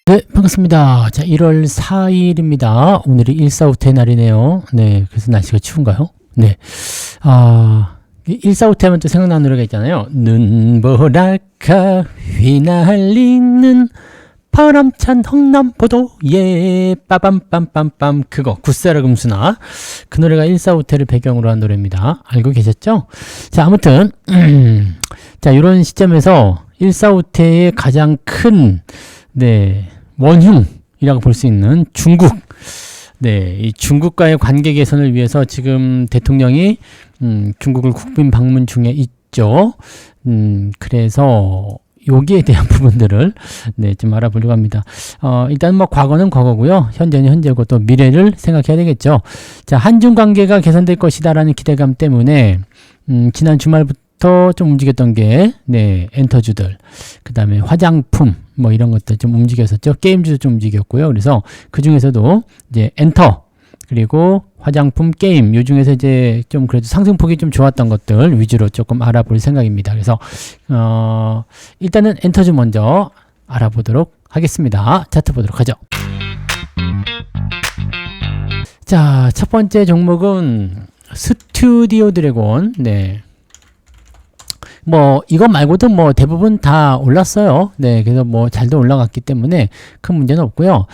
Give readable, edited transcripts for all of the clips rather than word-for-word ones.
네, 반갑습니다. 자, 1월 4일입니다. 오늘이 일사후퇴 날이네요. 네, 그래서 날씨가 추운가요? 네. 일사후퇴 하면 또 생각나는 노래가 있잖아요. 눈보라가 휘날리는 바람찬 흥남포도에 빠밤빰빰빰, 그거 굿세라 금수나, 그 노래가 일사후퇴를 배경으로 한 노래입니다. 알고 계셨죠? 자, 아무튼 자, 이런 시점에서 일사후퇴의 가장 큰 원흉이라고 볼 수 있는 중국. 이 중국과의 관계 개선을 위해서 지금 대통령이 중국을 국빈 방문 중에 있죠. 그래서 여기에 대한 부분들을 좀 알아보려고 합니다. 일단 뭐 과거는 과거고요. 현재는 현재고 또 미래를 생각해야 되겠죠. 자, 한중 관계가 개선될 것이다라는 기대감 때문에 지난 주말부터 좀 움직였던 게 엔터주들, 그 다음에 화장품 뭐 이런 것들 좀 움직였었죠. 게임주도 좀 움직였고요. 그래서 그 중에서도 이제 엔터, 그리고 화장품, 게임, 요 중에서 이제 좀 그래도 상승폭이 좀 좋았던 것들 위주로 조금 알아볼 생각입니다. 그래서 일단은 엔터주 먼저 알아보도록 하겠습니다. 차트 보도록 하죠. 자, 첫 번째 종목은 스튜디오 드래곤. 뭐 이것 말고도 뭐 대부분 다 올랐어요. 그래서 뭐 잘도 올라갔기 때문에 큰 문제는 없고요.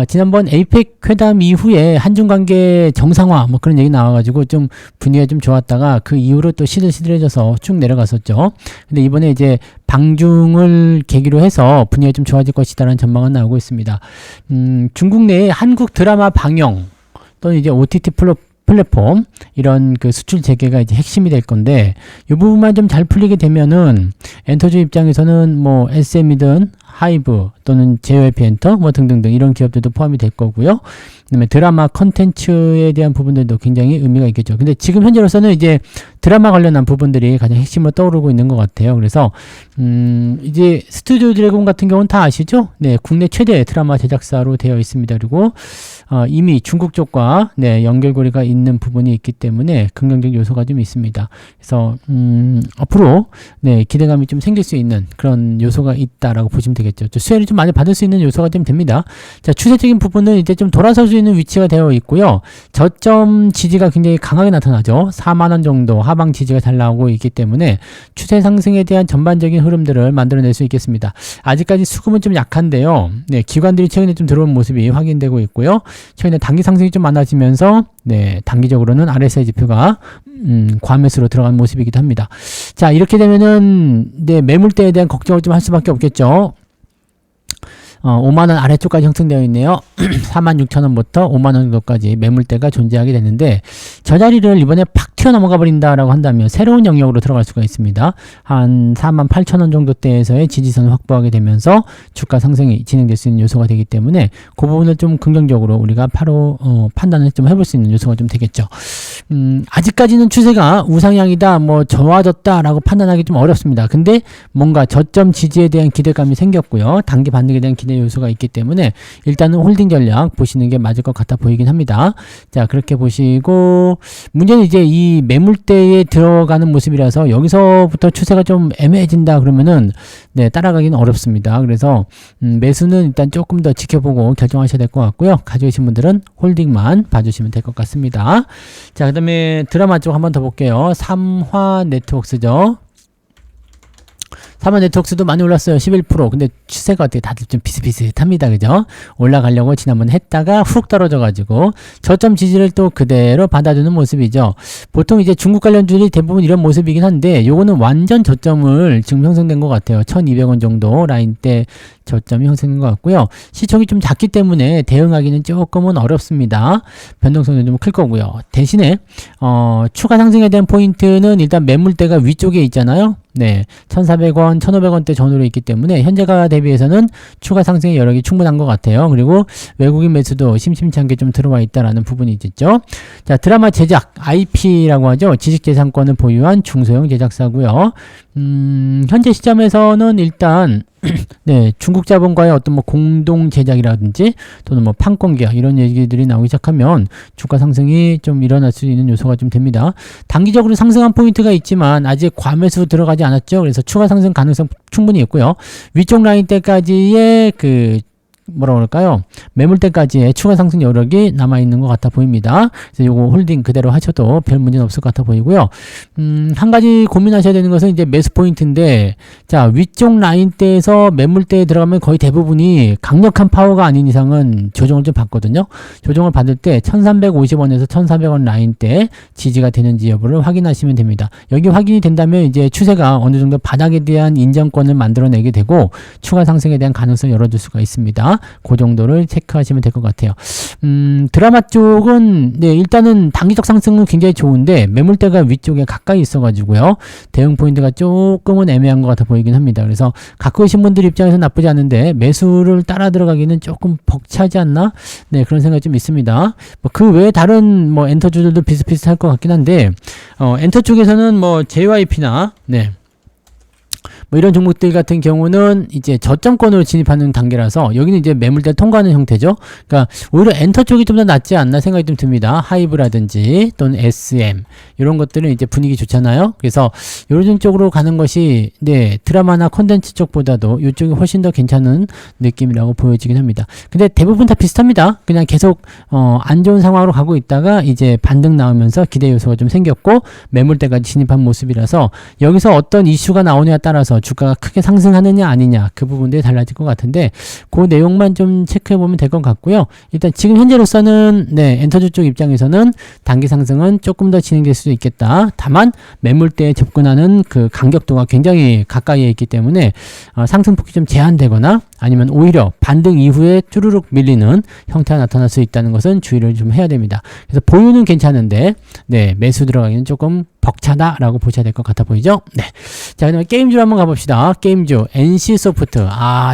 지난번 에이펙 회담 이후에 한중 관계 정상화 뭐 그런 얘기 나와가지고 좀 분위기가 좀 좋았다가 그 이후로 또 시들시들해져서 쭉 내려갔었죠. 근데 이번에 이제 방중을 계기로 해서 분위기가 좀 좋아질 것이다라는 전망은 나오고 있습니다. 중국 내에 한국 드라마 방영 또는 이제 OTT 플랫폼 이런 그 수출 재개가 이제 핵심이 될 건데, 이 부분만 좀 잘 풀리게 되면은 엔터주 입장에서는 뭐 SM이든 하이브 또는 JYP 엔터 뭐 등등등 이런 기업들도 포함이 될 거고요. 그다음에 드라마 컨텐츠에 대한 부분들도 굉장히 의미가 있겠죠. 근데 지금 현재로서는 이제 드라마 관련한 부분들이 가장 핵심으로 떠오르고 있는 것 같아요. 그래서 이제 스튜디오 드래곤 같은 경우는 다 아시죠? 국내 최대 드라마 제작사로 되어 있습니다. 그리고 이미 중국 쪽과 연결고리가 있는 부분이 있기 때문에 긍정적 요소가 좀 있습니다. 그래서 앞으로 기대감이 좀 생길 수 있는 그런 요소가 있다라고 보시면 되겠죠. 수혜를 좀 많이 받을 수 있는 요소가 좀 됩니다. 자, 추세적인 부분은 이제 좀 돌아설 수 있는 위치가 되어 있고요. 저점 지지가 굉장히 강하게 나타나죠. 4만원 정도 하방 지지가 잘 나오고 있기 때문에 추세 상승에 대한 전반적인 흐름들을 만들어낼 수 있겠습니다. 아직까지 수급은 좀 약한데요. 기관들이 최근에 좀 들어온 모습이 확인되고 있고요. 최근에 단기 상승이 좀 많아지면서 단기적으로는 RSI 지표가 과매수로 들어간 모습이기도 합니다. 자, 이렇게 되면은 매물대에 대한 걱정을 좀 할 수밖에 없겠죠. 5만원 아래쪽까지 형성되어 있네요. 46,000원부터 5만원 정도까지 매물대가 존재하게 되는데, 저 자리를 이번에 팍 튀어넘어가 버린다라고 한다면 새로운 영역으로 들어갈 수가 있습니다. 한 48,000원 정도대에서의 지지선을 확보하게 되면서 주가 상승이 진행될 수 있는 요소가 되기 때문에 그 부분을 좀 긍정적으로 우리가 바로 판단을 좀 해볼 수 있는 요소가 좀 되겠죠. 아직까지는 추세가 우상향이다, 뭐 좋아졌다라고 판단하기 좀 어렵습니다. 근데 뭔가 저점 지지에 대한 기대감이 생겼고요. 단기 반등에 대한 기대 요소가 있기 때문에 일단은 홀딩 전략 보시는 게 맞을 것 같아 보이긴 합니다. 자, 그렇게 보시고, 문제는 이제 이 매물대에 들어가는 모습이라서 여기서부터 추세가 좀 애매해진다 그러면은 따라가기는 어렵습니다. 그래서 매수는 일단 조금 더 지켜보고 결정하셔야 될 것 같고요. 가지고 계신 분들은 홀딩만 봐주시면 될 것 같습니다. 자, 그 다음에 드라마 쪽 한번 더 볼게요. 삼화 네트워크스죠. 삼화 네트워크스도 많이 올랐어요. 11%. 근데 추세가 어떻게 다들 좀 비슷비슷합니다. 그죠? 올라가려고 지난번에 했다가 훅 떨어져가지고 저점 지지를 또 그대로 받아주는 모습이죠. 보통 이제 중국 관련주들이 대부분 이런 모습이긴 한데, 요거는 완전 저점을 지금 형성된 것 같아요. 1200원 정도 라인 때 저점이 형성된 것 같고요. 시총이 좀 작기 때문에 대응하기는 조금은 어렵습니다. 변동성은 좀 클 거고요. 대신에 추가 상승에 대한 포인트는 일단 매물대가 위쪽에 있잖아요. 1,400원, 1,500원대 전후로 있기 때문에 현재가 대비해서는 추가 상승의 여력이 충분한 것 같아요. 그리고 외국인 매수도 심심치 않게 좀 들어와 있다라는 부분이 있죠. 자, 드라마 제작, IP라고 하죠. 지식재산권을 보유한 중소형 제작사고요. 현재 시점에서는 일단 중국 자본과의 어떤 뭐 공동 제작이라든지 또는 뭐 판권 계약 이런 얘기들이 나오기 시작하면 주가 상승이 좀 일어날 수 있는 요소가 좀 됩니다. 단기적으로 상승한 포인트가 있지만 아직 과매수 들어가지 않았죠. 그래서 추가 상승 가능성 충분히 있고요. 위쪽 라인 때까지의 그 뭐라 그럴까요? 매물대까지의 추가 상승 여력이 남아있는 것 같아 보입니다. 그래서 요거 홀딩 그대로 하셔도 별 문제는 없을 것 같아 보이고요. 한 가지 고민하셔야 되는 것은 이제 매수 포인트인데, 자, 위쪽 라인대에서 매물대에 들어가면 거의 대부분이 강력한 파워가 아닌 이상은 조정을 좀 받거든요. 조정을 받을 때 1350원에서 1400원 라인대 지지가 되는지 여부를 확인하시면 됩니다. 여기 확인이 된다면 이제 추세가 어느 정도 바닥에 대한 인정권을 만들어내게 되고 추가 상승에 대한 가능성을 열어줄 수가 있습니다. 그 정도를 체크하시면 될 것 같아요. 드라마 쪽은 네, 일단은 단기적 상승은 굉장히 좋은데 매물대가 위쪽에 가까이 있어가지고요. 대응 포인트가 조금은 애매한 것 같아 보이긴 합니다. 그래서 갖고 계신 분들 입장에서 나쁘지 않은데 매수를 따라 들어가기는 조금 벅차지 않나? 네, 그런 생각이 좀 있습니다. 그 외에 다른 뭐 엔터주들도 비슷비슷할 것 같긴 한데 엔터 쪽에서는 뭐 JYP나 네. 뭐 이런 종목들 같은 경우는 이제 저점권으로 진입하는 단계라서 여기는 이제 매물대 통과하는 형태죠. 그러니까 오히려 엔터 쪽이 좀 더 낫지 않나 생각이 좀 듭니다. 하이브라든지 또는 SM 이런 것들은 이제 분위기 좋잖아요. 그래서 이런 쪽으로 가는 것이 네, 드라마나 컨텐츠 쪽보다도 이쪽이 훨씬 더 괜찮은 느낌이라고 보여지긴 합니다. 근데 대부분 다 비슷합니다. 그냥 계속 안 좋은 상황으로 가고 있다가 이제 반등 나오면서 기대 요소가 좀 생겼고 매물대까지 진입한 모습이라서 여기서 어떤 이슈가 나오냐에 따라서 주가가 크게 상승하느냐 아니냐 그 부분들이 달라질 것 같은데 그 내용만 좀 체크해 보면 될 것 같고요. 일단 지금 현재로서는 네, 엔터주 쪽 입장에서는 단기 상승은 조금 더 진행될 수도 있겠다. 다만 매물대에 접근하는 그 간격도가 굉장히 가까이에 있기 때문에 상승폭이 좀 제한되거나 아니면 오히려 반등 이후에 쭈루룩 밀리는 형태가 나타날 수 있다는 것은 주의를 좀 해야 됩니다. 그래서 보유는 괜찮은데 네, 매수 들어가기는 조금 벅차다라고 보셔야 될 것 같아 보이죠? 네. 자, 그다음에 게임주로 한번 가봅시다. 게임주 NC소프트.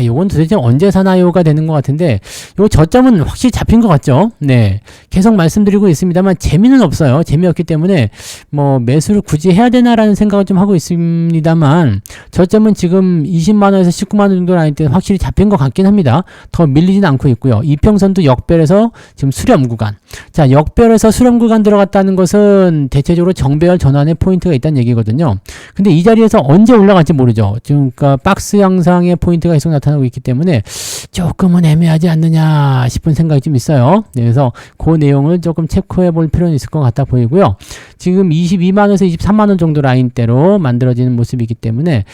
요건 도대체 언제 사나요가 되는 것 같은데 요 저점은 확실히 잡힌 것 같죠? 네. 계속 말씀드리고 있습니다만 재미는 없어요. 재미없기 때문에 뭐 매수를 굳이 해야 되나라는 생각을 좀 하고 있습니다만 저점은 지금 20만원에서 19만원 정도 라인 때 확실히 잡힌 것 같긴 합니다. 더 밀리진 않고 있고요. 이평선도 역별에서 지금 수렴 구간. 자, 역별에서 수렴 구간 들어갔다는 것은 대체적으로 정배열 전환의 포인트가 있다는 얘기거든요. 근데 이 자리에서 언제 올라갈지 모르죠. 지금 그러니까 박스 양상의 포인트가 계속 나타나고 있기 때문에 조금은 애매하지 않느냐 싶은 생각이 좀 있어요. 네, 그래서 그 내용을 조금 체크해 볼 필요는 있을 것 같아 보이고요. 지금 22만원에서 23만원 정도 라인대로 만들어지는 모습이기 때문에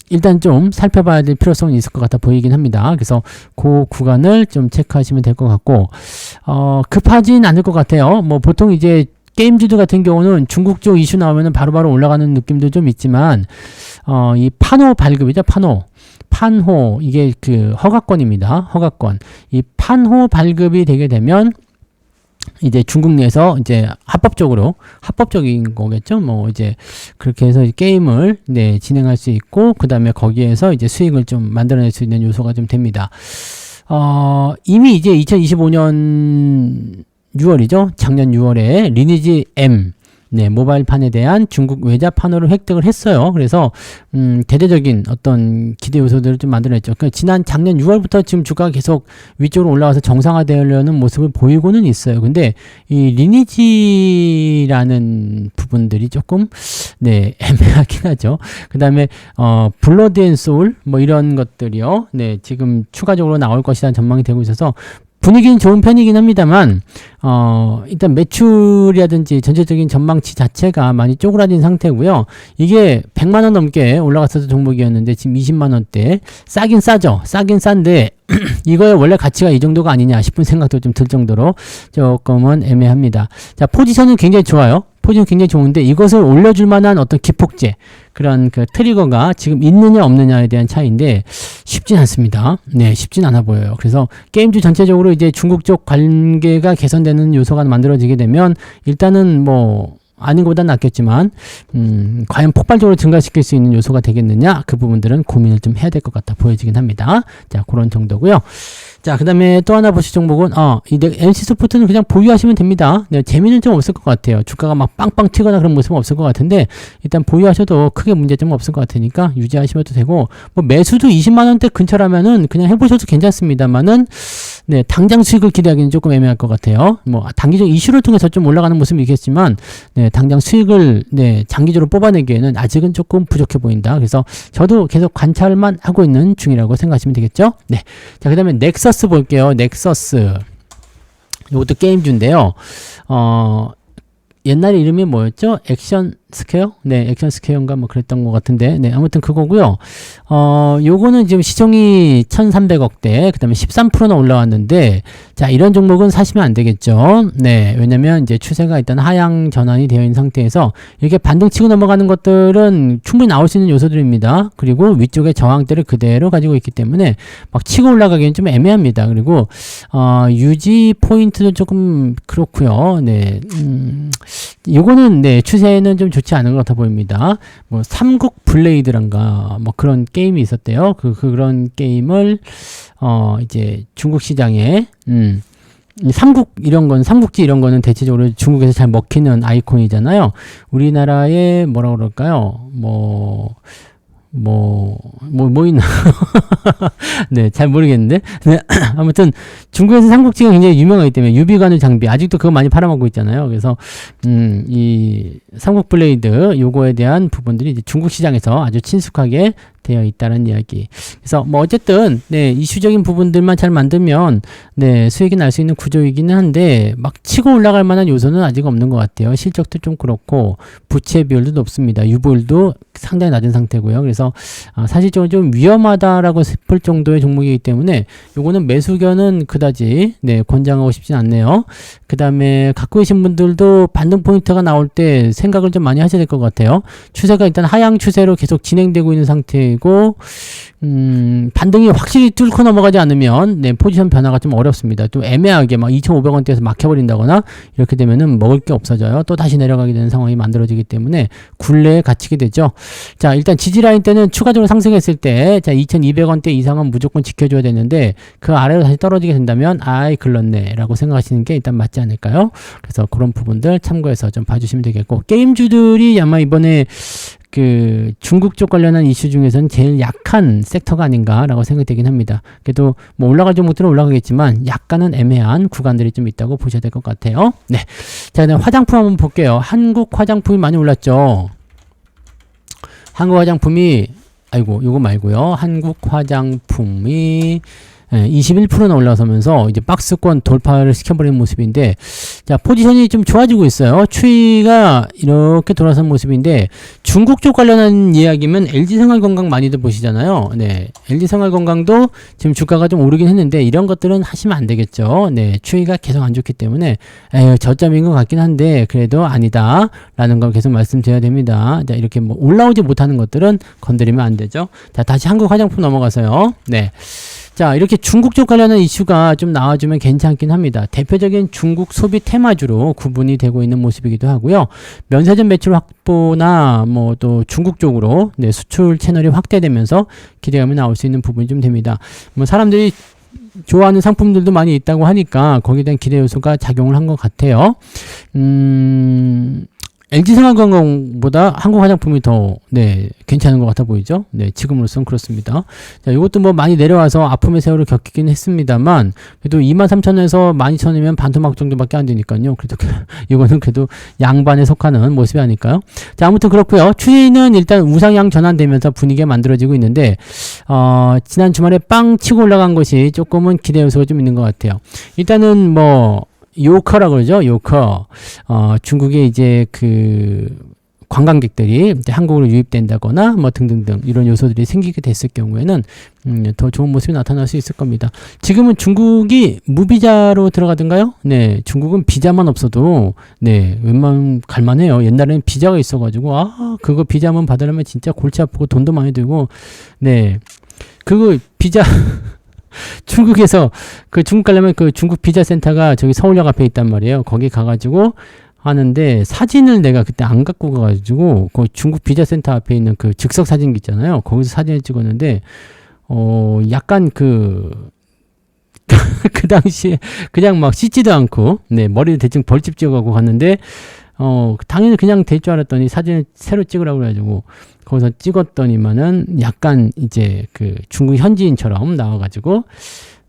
일단 좀 살펴봐야 될 필요성이 있을 것 같아 보이긴 합니다. 그래서 그 구간을 좀 체크하시면 될 것 같고 급하진 않을 것 같아요. 뭐 보통 이제 게임주들 같은 경우는 중국 쪽 이슈 나오면은 바로바로 올라가는 느낌도 좀 있지만 이 판호 발급이죠. 판호 이게 그 허가권입니다. 허가권. 이 판호 발급이 되게 되면 이제 중국 내에서 이제 합법적인 거겠죠. 뭐 이제 그렇게 해서 게임을 네, 진행할 수 있고 그다음에 거기에서 이제 수익을 좀 만들어낼 수 있는 요소가 좀 됩니다. 이미 이제 2025년 6월이죠. 작년 6월에 리니지 M 네, 모바일판에 대한 중국 외자 판호를 획득을 했어요. 그래서 대대적인 어떤 기대 요소들을 좀 만들어냈죠. 그러니까 작년 6월부터 지금 주가가 계속 위쪽으로 올라와서 정상화되려는 모습을 보이고는 있어요. 근데 이 리니지라는 부분들이 조금 네, 애매하긴 하죠. 그다음에 블러드 앤 소울 뭐 이런 것들이요. 네, 지금 추가적으로 나올 것이라는 전망이 되고 있어서 분위기는 좋은 편이긴 합니다만 일단 매출이라든지 전체적인 전망치 자체가 많이 쪼그라든 상태고요. 이게 100만원 넘게 올라갔었던 종목이었는데 지금 20만원대 싸긴 싸죠. 싸긴 싼데 이거의 원래 가치가 이 정도가 아니냐 싶은 생각도 좀 들 정도로 조금은 애매합니다. 자, 포지션은 굉장히 좋아요. 포지션 굉장히 좋은데 이것을 올려줄 만한 어떤 기폭제 그런 그 트리거가 지금 있느냐 없느냐에 대한 차이인데 쉽진 않습니다. 네, 쉽진 않아 보여요. 그래서 게임주 전체적으로 이제 중국 쪽 관계가 개선되는 요소가 만들어지게 되면 일단은 뭐 아닌 것보다 낫겠지만 과연 폭발적으로 증가시킬 수 있는 요소가 되겠느냐 그 부분들은 고민을 좀 해야 될 것 같아 보여지긴 합니다. 자, 그런 정도고요. 자, 그 다음에 또 하나 보실 종목은, 이 NC소프트는 그냥 보유하시면 됩니다. 네, 재미는 좀 없을 것 같아요. 주가가 막 빵빵 튀거나 그런 모습은 없을 것 같은데, 일단 보유하셔도 크게 문제점은 없을 것 같으니까 유지하시면 되고, 뭐 매수도 20만원대 근처라면은 그냥 해보셔도 괜찮습니다만은, 네, 당장 수익을 기대하기는 조금 애매할 것 같아요. 뭐, 단기적 이슈를 통해서 좀 올라가는 모습이 있겠지만, 네, 당장 수익을, 네, 장기적으로 뽑아내기에는 아직은 조금 부족해 보인다. 그래서 저도 계속 관찰만 하고 있는 중이라고 생각하시면 되겠죠. 네. 자, 그 다음에 넥서스 볼게요. 넥서스. 이것도 게임주인데요. 옛날에 이름이 뭐였죠? 액션 스퀘어? 네, 액션 스퀘어인가 뭐 그랬던 것 같은데, 네, 아무튼 그거고요. 요거는 지금 시총이 1,300억대, 그 다음에 13%나 올라왔는데, 자, 이런 종목은 사시면 안 되겠죠. 네, 왜냐면 이제 추세가 일단 하향 전환이 되어 있는 상태에서, 이렇게 반등 치고 넘어가는 것들은 충분히 나올 수 있는 요소들입니다. 그리고 위쪽에 저항대를 그대로 가지고 있기 때문에, 막 치고 올라가기엔 좀 애매합니다. 그리고, 유지 포인트도 조금 그렇고요. 네, 요거는, 네, 추세는 좀 좋지 않은 것 같아 보입니다. 뭐, 삼국 블레이드란가, 뭐 그런 게임이 있었대요. 그런 게임을, 이제 중국 시장에, 삼국 이런 건, 삼국지 이런 거는 대체적으로 중국에서 잘 먹히는 아이콘이잖아요. 우리나라에 뭐라 그럴까요? 뭐 있나? 네, 잘 모르겠는데. 네, 아무튼, 중국에서 삼국지가 굉장히 유명하기 때문에, 유비관의 장비, 아직도 그거 많이 팔아먹고 있잖아요. 그래서, 이 삼국 블레이드, 요거에 대한 부분들이 이제 중국 시장에서 아주 친숙하게 되어 있다는 이야기. 그래서 뭐 어쨌든 네, 이슈적인 부분들만 잘 만들면 네, 수익이 날 수 있는 구조이기는 한데 막 치고 올라갈 만한 요소는 아직 없는 것 같아요. 실적도 좀 그렇고 부채 비율도 높습니다. 유보율도 상당히 낮은 상태고요. 그래서 사실적으로 좀 위험하다라고 싶을 정도의 종목이기 때문에 요거는 매수견은 그다지 네, 권장하고 싶진 않네요. 그 다음에 갖고 계신 분들도 반등 포인트가 나올 때 생각을 좀 많이 하셔야 될 것 같아요. 추세가 일단 하향 추세로 계속 진행되고 있는 상태이고 반등이 확실히 뚫고 넘어가지 않으면 네, 포지션 변화가 좀 어렵습니다. 좀 애매하게 막 2,500원대에서 막혀버린다거나 이렇게 되면은 먹을 게 없어져요. 또 다시 내려가게 되는 상황이 만들어지기 때문에 굴레에 갇히게 되죠. 자, 일단 지지라인 때는 추가적으로 상승했을 때 자, 2,200원대 이상은 무조건 지켜줘야 되는데 그 아래로 다시 떨어지게 된다면 아이 글렀네 라고 생각하시는 게 일단 맞지 않을까요? 그래서 그런 부분들 참고해서 좀 봐주시면 되겠고, 게임주들이 아마 이번에 그 중국 쪽 관련한 이슈 중에서는 제일 약한 섹터가 아닌가라고 생각되긴 합니다. 그래도 뭐 올라갈 종목들은 올라가겠지만 약간은 애매한 구간들이 좀 있다고 보셔야 될 것 같아요. 네. 자, 그다음 화장품 한번 볼게요. 한국 화장품이 많이 올랐죠. 한국 화장품이 요거 말고요. 한국 화장품이 21%나 올라서면서 이제 박스권 돌파를 시켜버리는 모습인데, 자, 포지션이 좀 좋아지고 있어요. 추이가 이렇게 돌아선 모습인데, 중국 쪽 관련한 이야기면 LG생활건강 많이들 보시잖아요. 네. LG생활건강도 지금 주가가 좀 오르긴 했는데, 이런 것들은 하시면 안 되겠죠. 네. 추이가 계속 안 좋기 때문에, 저점인 것 같긴 한데, 그래도 아니다. 라는 걸 계속 말씀드려야 됩니다. 자, 이렇게 뭐 올라오지 못하는 것들은 건드리면 안 되죠. 자, 다시 한국 화장품 넘어가서요. 네. 자, 이렇게 중국 쪽 관련한 이슈가 좀 나와주면 괜찮긴 합니다. 대표적인 중국 소비 테마주로 구분이 되고 있는 모습이기도 하고요. 면세점 매출 확보나 뭐 또 중국 쪽으로 네, 수출 채널이 확대되면서 기대감이 나올 수 있는 부분이 좀 됩니다. 뭐 사람들이 좋아하는 상품들도 많이 있다고 하니까 거기에 대한 기대 요소가 작용을 한 것 같아요. LG생활건강보다 한국화장품이 더, 네, 괜찮은 것 같아 보이죠? 네, 지금으로서는 그렇습니다. 자, 이것도 뭐 많이 내려와서 아픔의 세월을 겪긴 했습니다만, 그래도 23,000원에서 12,000원이면 반토막 정도밖에 안 되니까요. 그래도, 이거는 그래도 양반에 속하는 모습이 아닐까요? 자, 아무튼 그렇고요. 추이는 일단 우상향 전환되면서 분위기가 만들어지고 있는데, 지난 주말에 빵 치고 올라간 것이 조금은 기대 요소가 좀 있는 것 같아요. 일단은 뭐, 요커라고 그러죠. 요커. 중국에 이제 그 관광객들이 이제 한국으로 유입된다거나 뭐 등등등 이런 요소들이 생기게 됐을 경우에는 더 좋은 모습이 나타날 수 있을 겁니다. 지금은 중국이 무비자로 들어가던가요? 네, 중국은 비자만 없어도 네, 웬만하면 갈만해요. 옛날에는 비자가 있어가지고 그거 비자만 받으려면 진짜 골치 아프고 돈도 많이 들고 네, 그거 비자 중국에서 중국 가려면 중국 비자 센터가 저기 서울역 앞에 있단 말이에요. 거기 가가지고 하는데 사진을 내가 그때 안 갖고 가가지고 중국 비자 센터 앞에 있는 그 즉석 사진기 있잖아요. 거기서 사진을 찍었는데 약간 그 당시에 그냥 막 씻지도 않고, 네, 머리를 대충 벌집 찍어가고 갔는데, 당연히 그냥 될 줄 알았더니 사진을 새로 찍으라고 그래가지고, 거기서 찍었더니만은 약간 이제 그 중국 현지인처럼 나와가지고,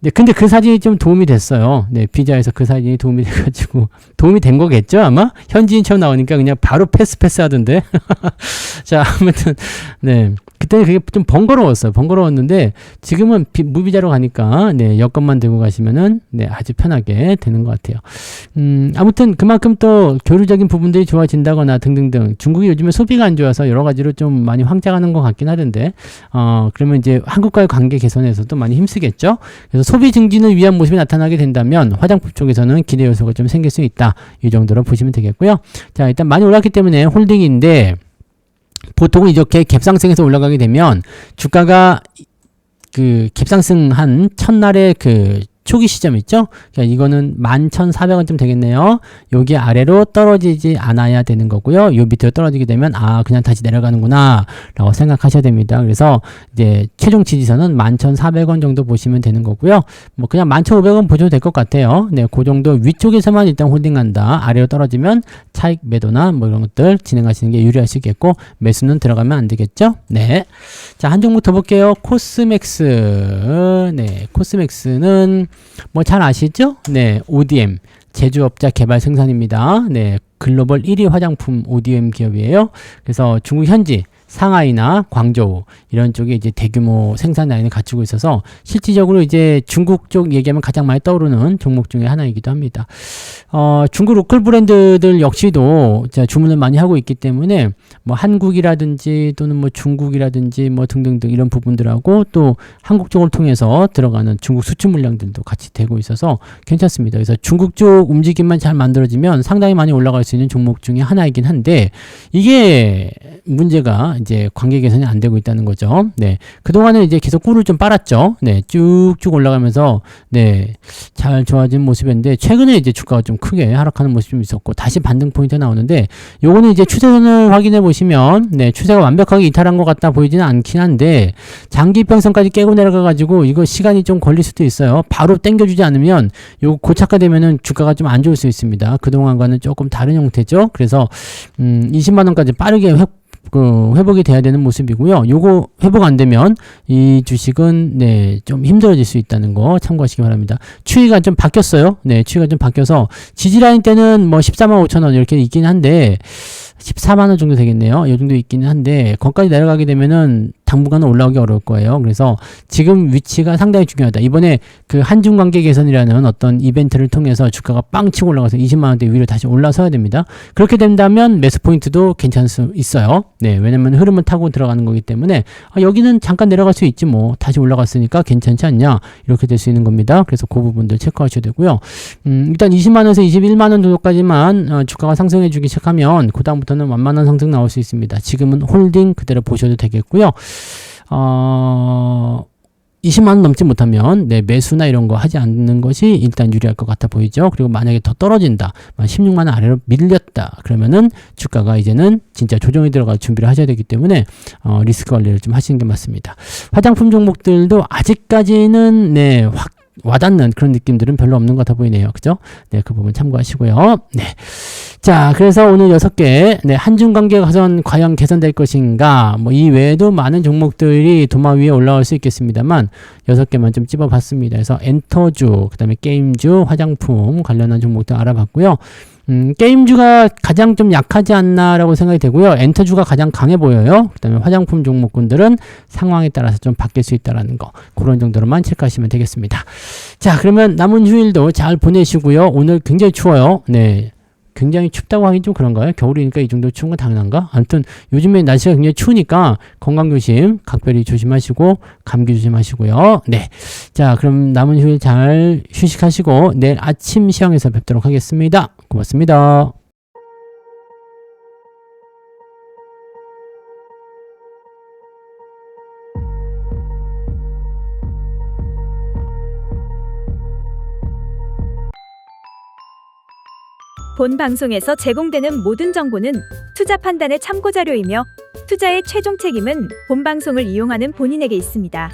네, 근데 그 사진이 좀 도움이 됐어요. 네, 비자에서 그 사진이 도움이 돼가지고, 도움이 된 거겠죠, 아마? 현지인처럼 나오니까 그냥 바로 패스 하던데. 자, 아무튼, 네. 그때는 그게 좀 번거로웠어요. 번거로웠는데, 지금은 무비자로 가니까, 네, 여권만 들고 가시면은, 네, 아주 편하게 되는 것 같아요. 아무튼 그만큼 또 교류적인 부분들이 좋아진다거나 등등등. 중국이 요즘에 소비가 안 좋아서 여러 가지로 좀 많이 황당하는 것 같긴 하던데, 그러면 이제 한국과의 관계 개선에서도 많이 힘쓰겠죠? 그래서 소비 증진을 위한 모습이 나타나게 된다면, 화장품 쪽에서는 기대 요소가 좀 생길 수 있다. 이 정도로 보시면 되겠고요. 자, 일단 많이 올랐기 때문에 홀딩인데, 보통은 이렇게 갭상승해서 올라가게 되면 주가가 그 갭상승한 첫날의 그 초기 시점 있죠? 그러니까 이거는 11,400원쯤 되겠네요. 여기 아래로 떨어지지 않아야 되는 거고요. 요 밑으로 떨어지게 되면 그냥 다시 내려가는구나 라고 생각하셔야 됩니다. 그래서 이제 최종 지지선은 11,400원 정도 보시면 되는 거고요. 뭐 그냥 11,500원 보셔도 될 것 같아요. 네, 그 정도 위쪽에서만 일단 홀딩한다. 아래로 떨어지면 차익 매도나 뭐 이런 것들 진행하시는 게 유리하시겠고, 매수는 들어가면 안 되겠죠? 네. 자, 한 종목 더 볼게요. 코스맥스. 네, 코스맥스는 뭐 잘 아시죠? 네, ODM 제조업자 개발 생산입니다. 네, 글로벌 1위 화장품 ODM 기업이에요. 그래서 중국 현지 상하이나 광저우 이런 쪽에 이제 대규모 생산 라인을 갖추고 있어서 실질적으로 이제 중국 쪽 얘기하면 가장 많이 떠오르는 종목 중에 하나이기도 합니다. 중국 로컬 브랜드들 역시도 주문을 많이 하고 있기 때문에 뭐 한국이라든지 또는 뭐 중국이라든지 뭐 등등등 이런 부분들하고 또 한국 쪽을 통해서 들어가는 중국 수출 물량들도 같이 되고 있어서 괜찮습니다. 그래서 중국 쪽 움직임만 잘 만들어지면 상당히 많이 올라갈 수 있는 종목 중에 하나이긴 한데, 이게 문제가 이제 관계 개선이 안 되고 있다는 거죠. 네. 그동안은 이제 계속 꿀을 좀 빨았죠. 네. 쭉쭉 올라가면서, 네. 잘 좋아진 모습인데, 최근에 이제 주가가 좀 크게 하락하는 모습이 좀 있었고, 다시 반등 포인트 나오는데, 요거는 이제 추세선을 확인해 보시면, 네. 추세가 완벽하게 이탈한 것 같다 보이지는 않긴 한데, 장기평선까지 깨고 내려가가지고, 이거 시간이 좀 걸릴 수도 있어요. 바로 땡겨주지 않으면, 요거 고착화되면은 주가가 좀 안 좋을 수 있습니다. 그동안과는 조금 다른 형태죠. 그래서, 20만원까지 빠르게 회복이 돼야 되는 모습이고요. 요거 회복 안 되면 이 주식은 네, 좀 힘들어질 수 있다는 거 참고하시기 바랍니다. 추이가 좀 바뀌었어요. 네, 추이가 좀 바뀌어서 지지라인 때는 뭐 14만 5천 원 이렇게 있긴 한데 14만 원 정도 되겠네요. 이 정도 있기는 한데 거기까지 내려가게 되면은 당분간은 올라오기 어려울 거예요. 그래서 지금 위치가 상당히 중요하다. 이번에 그 한중 관계 개선이라는 어떤 이벤트를 통해서 주가가 빵 치고 올라가서 20만 원대 위로 다시 올라서야 됩니다. 그렇게 된다면 매수 포인트도 괜찮을 수 있어요. 네, 왜냐면 흐름을 타고 들어가는 거기 때문에 여기는 잠깐 내려갈 수 있지 뭐 다시 올라갔으니까 괜찮지 않냐 이렇게 될 수 있는 겁니다. 그래서 그 부분들 체크하셔야 되고요. 일단 20만 원에서 21만 원 정도까지만 주가가 상승해 주기 시작하면 그 다음부터는 완만한 상승 나올 수 있습니다. 지금은 홀딩 그대로 보셔도 되겠고요. 20만 원 넘지 못하면 네, 매수나 이런 거 하지 않는 것이 일단 유리할 것 같아 보이죠. 그리고 만약에 더 떨어진다, 16만 원 아래로 밀렸다 그러면은 주가가 이제는 진짜 조정이 들어갈 준비를 하셔야 되기 때문에 리스크 관리를 좀 하시는 게 맞습니다. 화장품 종목들도 아직까지는 네, 확 와닿는 그런 느낌들은 별로 없는 것 같아 보이네요. 그죠? 네, 그 부분 참고하시고요. 네. 자, 그래서 오늘 6개, 네, 한중 관계 가선 과연 개선될 것인가, 뭐, 이 외에도 많은 종목들이 도마 위에 올라올 수 있겠습니다만, 6개만 좀 찝어봤습니다. 그래서 엔터주, 그 다음에 게임주, 화장품 관련한 종목들 알아봤고요. 게임주가 가장 좀 약하지 않나라고 생각이 되고요. 엔터주가 가장 강해 보여요. 그 다음에 화장품 종목군들은 상황에 따라서 좀 바뀔 수 있다는 거. 그런 정도로만 체크하시면 되겠습니다. 자, 그러면 남은 휴일도 잘 보내시고요. 오늘 굉장히 추워요. 네. 굉장히 춥다고 하긴 좀 그런가요? 겨울이니까 이 정도 추운 건 당연한가? 아무튼 요즘에 날씨가 굉장히 추우니까 건강조심 각별히 조심하시고 감기 조심하시고요. 네. 자, 그럼 남은 휴일 잘 휴식하시고 내일 아침 시황에서 뵙도록 하겠습니다. 고맙습니다. 본 방송에서 제공되는 모든 정보는 투자 판단의 참고 자료이며 투자의 최종 책임은 본 방송을 이용하는 본인에게 있습니다.